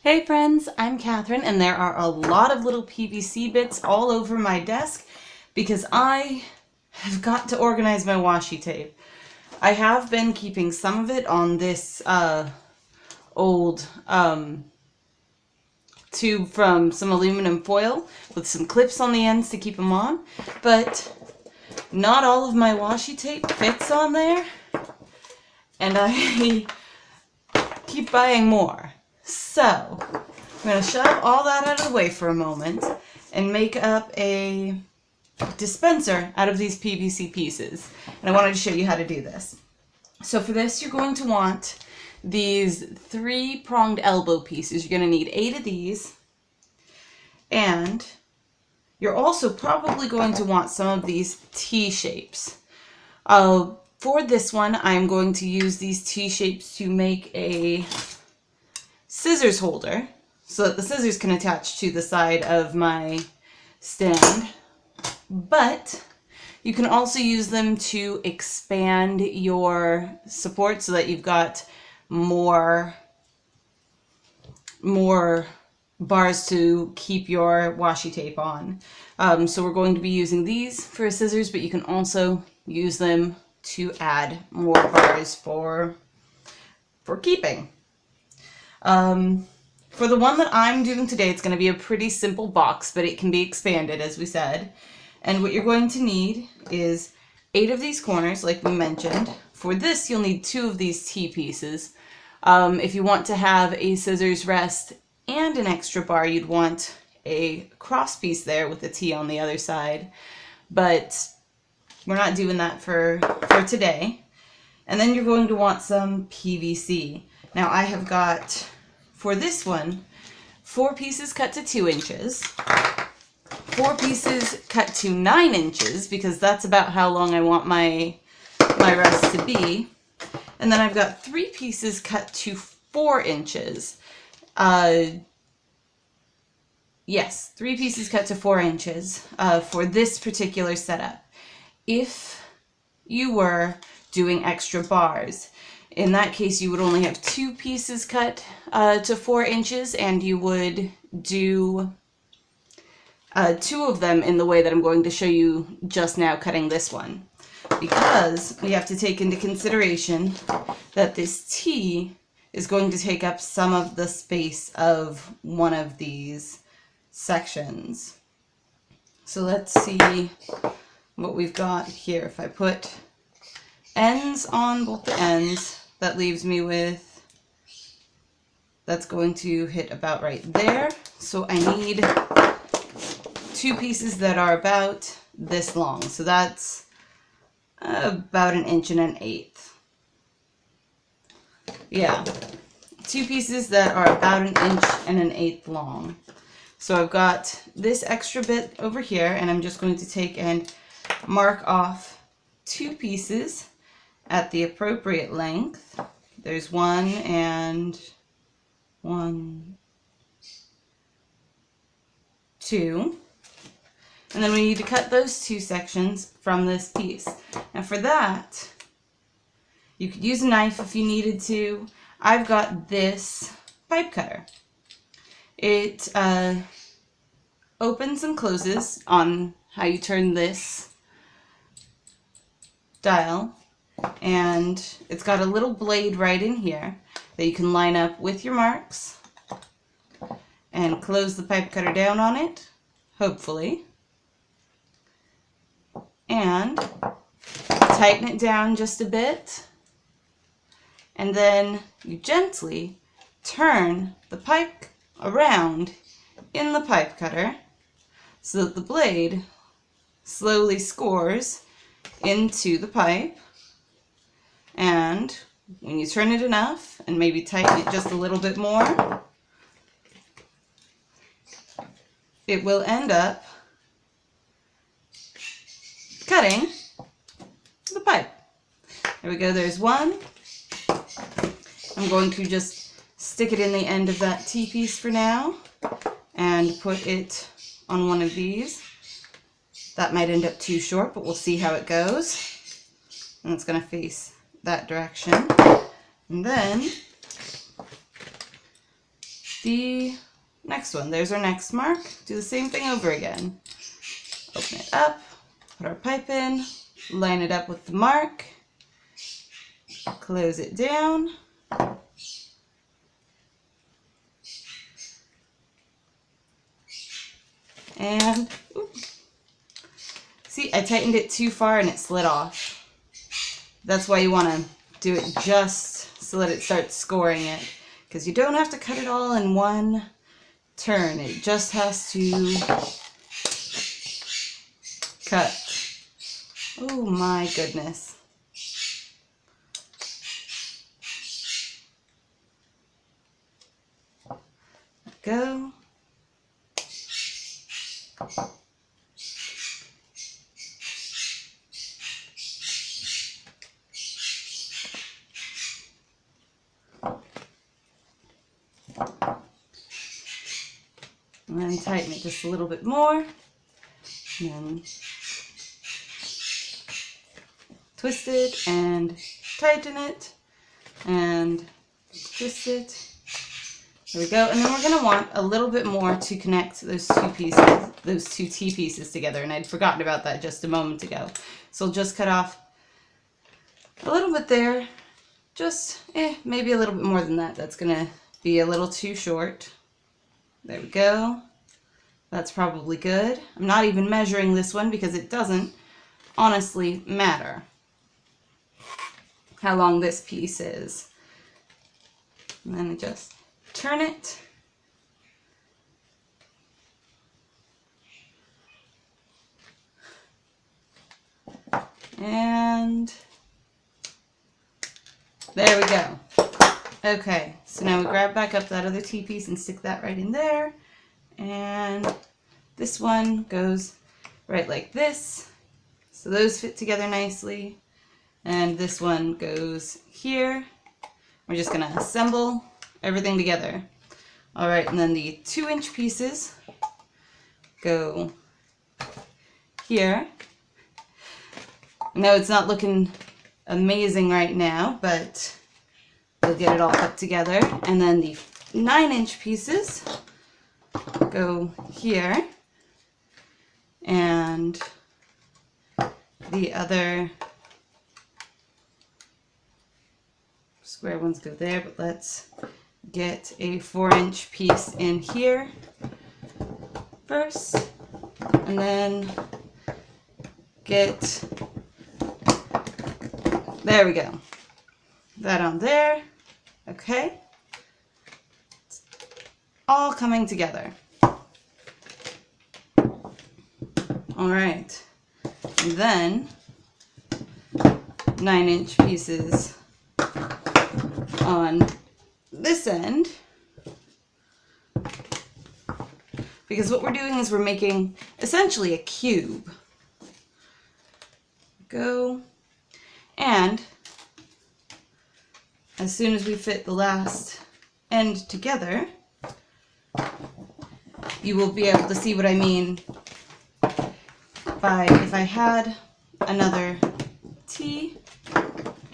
Hey friends, I'm Catherine, and there are a lot of little PVC bits all over my desk because I have got to organize my washi tape. I have been keeping some of it on this old tube from some aluminum foil with some clips on the ends to keep them on, but not all of my washi tape fits on there, and I keep buying more. So I'm going to shove all that out of the way for a moment and make up a dispenser out of these PVC pieces. And I wanted to show you how to do this. So for this, you're going to want these 3-pronged elbow pieces. You're going to need 8 of these. And you're also probably going to want some of these T-shapes. For this one, I'm going to use these T-shapes to make a scissors holder so that the scissors can attach to the side of my stand, but you can also use them to expand your support so that you've got more bars to keep your washi tape on. So we're going to be using these for scissors, but you can also use them to add more bars for keeping. For the one that I'm doing today, it's going to be a pretty simple box, but it can be expanded, as we said. And what you're going to need is 8 of these corners, like we mentioned. For this, you'll need 2 of these T pieces. If you want to have a scissors rest and an extra bar, you'd want a cross piece there with a T on the other side. But we're not doing that for today. And then you're going to want some PVC. Now I have got, for this one, 4 pieces cut to 2 inches, 4 pieces cut to 9 inches, because that's about how long I want my rest to be. And then I've got 3 pieces cut to 4 inches. Yes, 3 pieces cut to 4 inches for this particular setup. If you were doing extra bars, in that case you would only have 2 pieces cut to 4 inches, and you would do 2 of them in the way that I'm going to show you just now cutting this one, because we have to take into consideration that this T is going to take up some of the space of one of these sections. So let's see what we've got here. If I put ends on both the ends, that leaves me with, that's going to hit about right there. So I need 2 pieces that are about this long. So that's about 1 1/8 inches. Yeah, 2 pieces that are about 1 1/8 inches long. So I've got this extra bit over here, and I'm just going to take and mark off 2 pieces at the appropriate length. There's 1 and 1, 2. And then we need to cut those 2 sections from this piece. Now for that, you could use a knife if you needed to. I've got this pipe cutter. It opens and closes on how you turn this dial, and it's got a little blade right in here that you can line up with your marks and close the pipe cutter down on it, hopefully, and tighten it down just a bit, and then you gently turn the pipe around in the pipe cutter so that the blade slowly scores into the pipe. And when you turn it enough and maybe tighten it just a little bit more, it will end up cutting the pipe. There we go, there's 1. I'm going to just stick it in the end of that T-piece for now and put it on one of these. That might end up too short, but we'll see how it goes. And it's going to face that direction. And then the next one. There's our next mark. Do the same thing over again. Open it up, put our pipe in, line it up with the mark, close it down, and see, I tightened it too far and it slid off. That's why you want to do it just so that it starts scoring it, because you don't have to cut it all in one turn. It just has to cut. Oh my goodness. Go. And then tighten it just a little bit more. And then twist it and tighten it and twist it. There we go. And then we're going to want a little bit more to connect those two pieces, those two T pieces together. And I'd forgotten about that just a moment ago. So I'll just cut off a little bit there. Just maybe a little bit more than that. That's going to be a little too short. There we go. That's probably good. I'm not even measuring this one because it doesn't honestly matter how long this piece is. And then I just turn it. And there we go. Okay, so now we grab back up that other T-piece and stick that right in there. And this one goes right like this. So those fit together nicely. And this one goes here. We're just going to assemble everything together. All right, and then the 2-inch pieces go here. I know it's not looking amazing right now, but we'll get it all put together. And then the 9-inch pieces go here, and the other square ones go there, but let's get a 4-inch piece in here first, and then get, there we go, that on there. Okay, it's all coming together. All right, and then 9-inch pieces on this end, because what we're doing is we're making essentially a cube. Go, and as soon as we fit the last end together, you will be able to see what I mean by, if I had another T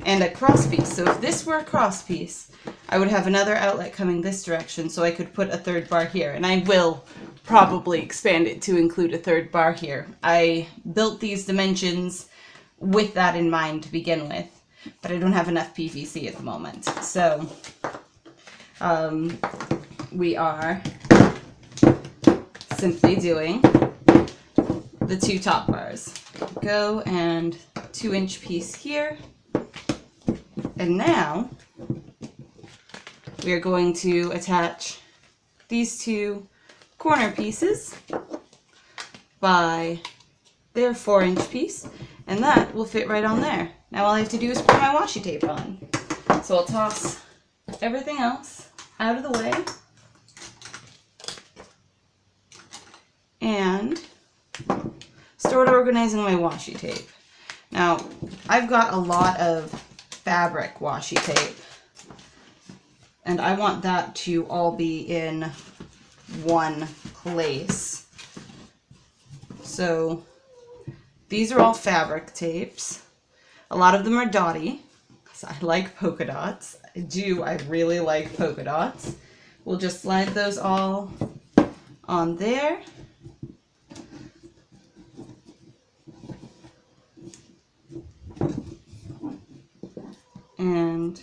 and a cross piece. So if this were a cross piece, I would have another outlet coming this direction, so I could put a 3rd bar here. And I will probably expand it to include a 3rd bar here. I built these dimensions with that in mind to begin with, but I don't have enough PVC at the moment. So we are simply doing the 2 top bars. Go, and 2-inch piece here. And now we are going to attach these 2 corner pieces by their 4-inch piece, and that will fit right on there. Now all I have to do is put my washi tape on. So I'll toss everything else out of the way and start organizing my washi tape. Now, I've got a lot of fabric washi tape, and I want that to all be in one place. So these are all fabric tapes. A lot of them are dotty, because I like polka dots. I really like polka dots. we'll just slide those all on there. And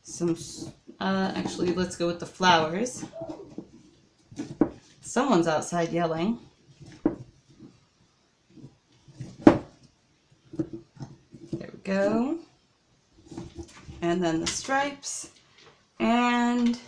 some, actually, let's go with the flowers. Someone's outside yelling. There we go. And then the stripes. And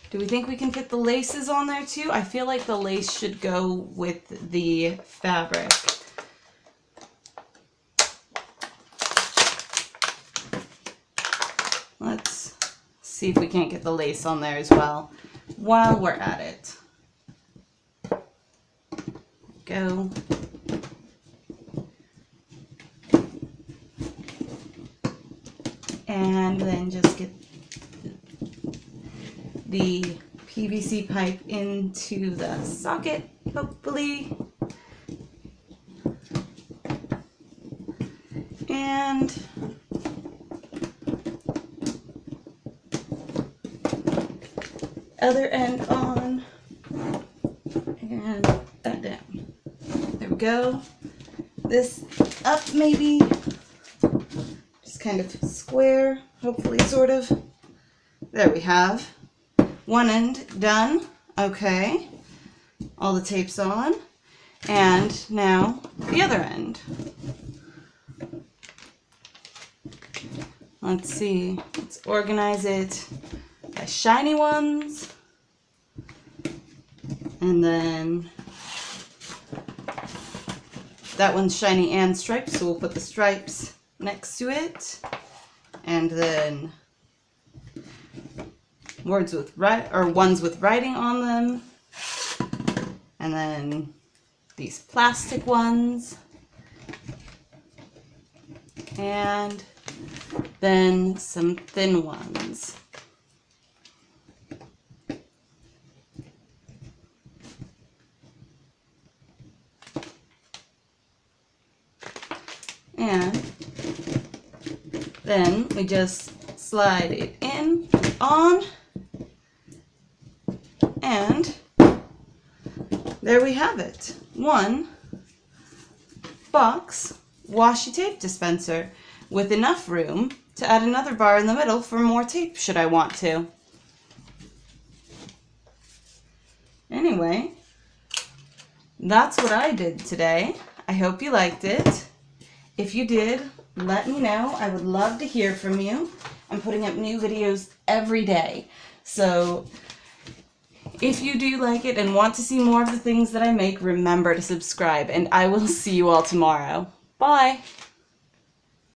do we think we can fit the laces on there too? I feel like the lace should go with the fabric. Let's see if we can't get the lace on there as well while we're at it. Go. And then just get the PVC pipe into the socket, hopefully. And other end on, and that down. There we go. This up maybe, just kind of square, hopefully, sort of. There we have one end done. Okay, all the tape's on, and now the other end. Let's see, let's organize it by shiny ones, and then that one's shiny and striped, so we'll put the stripes next to it, and then ones with writing on them, and then these plastic ones, and then some thin ones. And then we just slide it in and on, and there we have it. One box washi tape dispenser with enough room to add another bar in the middle for more tape should I want to. Anyway, that's what I did today. I hope you liked it. If you did, let me know. I would love to hear from you. I'm putting up new videos every day. So if you do like it and want to see more of the things that I make, remember to subscribe, and I will see you all tomorrow. Bye!